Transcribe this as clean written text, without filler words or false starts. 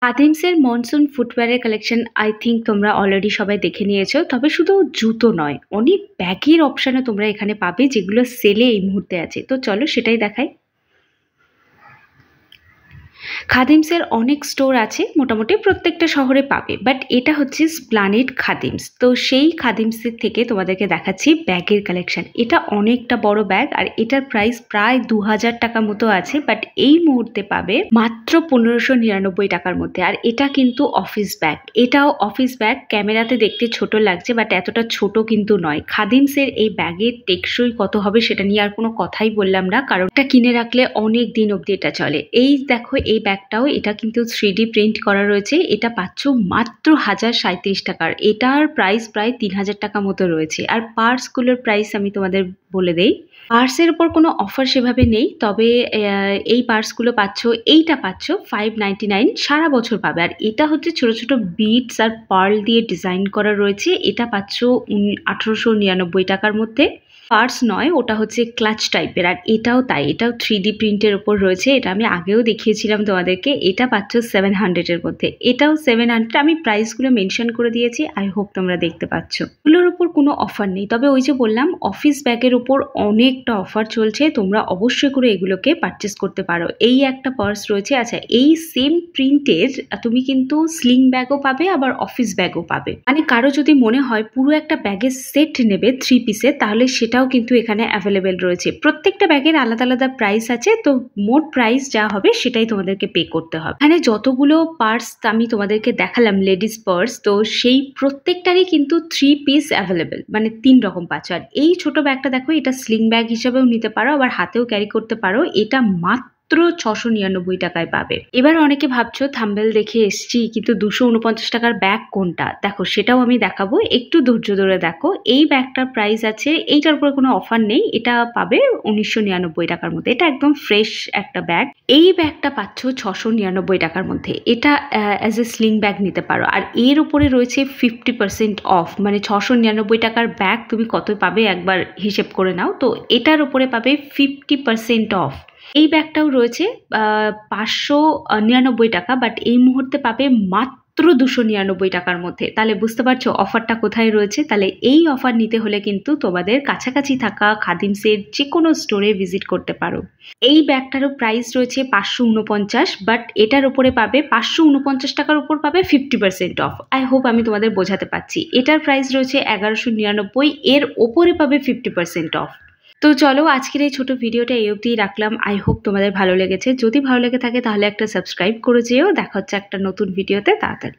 খাদিমসের monsoon ফুটওয়্যারের collection I think তোমরা already সবাই দেখে নিয়েছো। তবে শুধু জুতো নয়, অনেক ব্যাগের অপশানও তোমরা এখানে পাবে যেগুলো সেলে এই মুহূর্তে আছে। তো চলো সেটাই দেখাই। খাদিমসের অনেক স্টোর আছে, মোটামুটি প্রত্যেকটা শহরে পাবে, বাট এটা হচ্ছে স্প্লানেড খাদিমস। তো সেই খাদিমসের থেকে তোমাদেরকে দেখাচ্ছি ব্যাগের কালেকশন। এটা অনেকটা বড় ব্যাগ আর এটার প্রাইস প্রায় 2000 টাকা মতো আছে, বাট এই মুহূর্তে পাবে মাত্র 1599 টাকার মধ্যে। আর এটা কিন্তু অফিস ব্যাগ, এটাও অফিস ব্যাগ। ক্যামেরাতে দেখতে ছোট লাগছে, বাট এতটা ছোট কিন্তু নয়। খাদিমসের এই ব্যাগের টেকসই কত হবে সেটা নিয়ে আর কোনো কথাই বললাম না, কারণ এটা কিনে রাখলে অনেক দিন অবধি এটা চলে। এই দেখো এই ব্যাগটাও, এটা কিন্তু 3D প্রিন্ট করা রয়েছে। এটা পাচ্ছ মাত্র 1037 টাকার। এটার প্রাইস প্রায় 3000 টাকা মতো রয়েছে। আর পার্সগুলোর প্রাইস আমি তোমাদের বলে দেই। পার্সের উপর কোনো অফার সেভাবে নেই, তবে এই পার্সগুলো পাচ্ছ, এইটা পাচ্ছ 599 সারা বছর পাবে। আর এটা হচ্ছে ছোট ছোট বিটস আর পার্ল দিয়ে ডিজাইন করা রয়েছে। এটা পাচ্ছ 1899 টাকার মধ্যে। পার্স নয়, ওটা হচ্ছে ক্লাচ টাইপের। আর এটাও তাই, এটাও 3D প্রিন্টের ওপর রয়েছে। এটা আমি আগেও দেখিয়েছিলাম তোমাদেরকে। এটা পাচ্ছ 700-এর মধ্যে। এটাও 700। আমি প্রাইসগুলো মেনশন করে দিয়েছি, আই হোপ তোমরা দেখতে পাচ্ছ। এগুলোর ওপর কোনো অফার নেই, তবে ওই যে বললাম অফিস ব্যাগের ওপর অনেকটা অফার চলছে। তোমরা অবশ্যই করে এগুলোকে পারচেস করতে পারো। এই একটা পার্স রয়েছে। আচ্ছা, এই সেম প্রিন্টের তুমি কিন্তু স্লিং ব্যাগও পাবে, আবার অফিস ব্যাগও পাবে। মানে কারো যদি মনে হয় পুরো একটা ব্যাগের সেট নেবে 3 পিসের, তাহলে সেটাও কিন্তু এখানে অ্যাভেলেবেল রয়েছে। প্রত্যেকটা ব্যাগের আলাদা আলাদা প্রাইস আছে, তো মোট প্রাইস যা হবে সেটাই তোমাদেরকে পে করতে হবে। এখানে যতগুলো পার্স আমি তোমাদেরকে দেখালাম লেডিস পার্স, তো সেই প্রত্যেকটারই কিন্তু 3 পিস অ্যাভেলেবেল, মানে 3 রকম পাচ্ছ। আর এই ছোট ব্যাগটা দেখো, এটা স্লিং ব্যাগ হিসেবেও নিতে পারো, আবার হাতেও ক্যারি করতে পারো। এটা মাত্র 699 টাকায় পাবে। এবার অনেকে ভাবছো থাম্বনেল দেখে এসছি, কিন্তু 249 টাকার ব্যাগ কোনটা, দেখো সেটাও আমি দেখাবো, একটু ধৈর্য ধরে দেখো। এই ব্যাগটার প্রাইস আছে, এইটার উপরে কোনো অফার নেই, এটা পাবে 1999 টাকার মধ্যে। এটা একদম ফ্রেশ একটা ব্যাগ। এই ব্যাগটা পাচ্ছ 699 টাকার মধ্যে। এটা অ্যাজ এ স্লিং ব্যাগ নিতে পারো। আর এর উপরে রয়েছে 50% অফ, মানে 699 টাকার ব্যাগ তুমি কত পাবে একবার হিসেব করে নাও। তো এটার উপরে পাবে 50% অফ। এই ব্যাগটাও রয়েছে 599 টাকা, বাট এই মুহূর্তে পাবে মাত্র 299 টাকার মধ্যে। তাহলে বুঝতে পারছো অফারটা কোথায় রয়েছে। তাহলে এই অফার নিতে হলে কিন্তু তোমাদের কাছাকাছি থাকা খাদিমসের যে কোনো স্টোরে ভিজিট করতে পারো। এই ব্যাগটারও প্রাইস রয়েছে 549, বাট এটার উপরে পাবে 549 টাকার উপর পাবে 50% অফ। আই হোপ আমি তোমাদের বোঝাতে পারছি। এটার প্রাইস রয়েছে 1199, এর ওপরে পাবে 50% অফ। তো চলো আজকের এই ছোট ভিডিওটা এই অবধিই রাখলাম। আই হোপ তোমাদের ভালো লেগেছে। যদি ভালো লেগে থাকে তাহলে একটা সাবস্ক্রাইব করে যেও। দেখা হচ্ছে একটা নতুন ভিডিওতে তাড়াতাড়ি।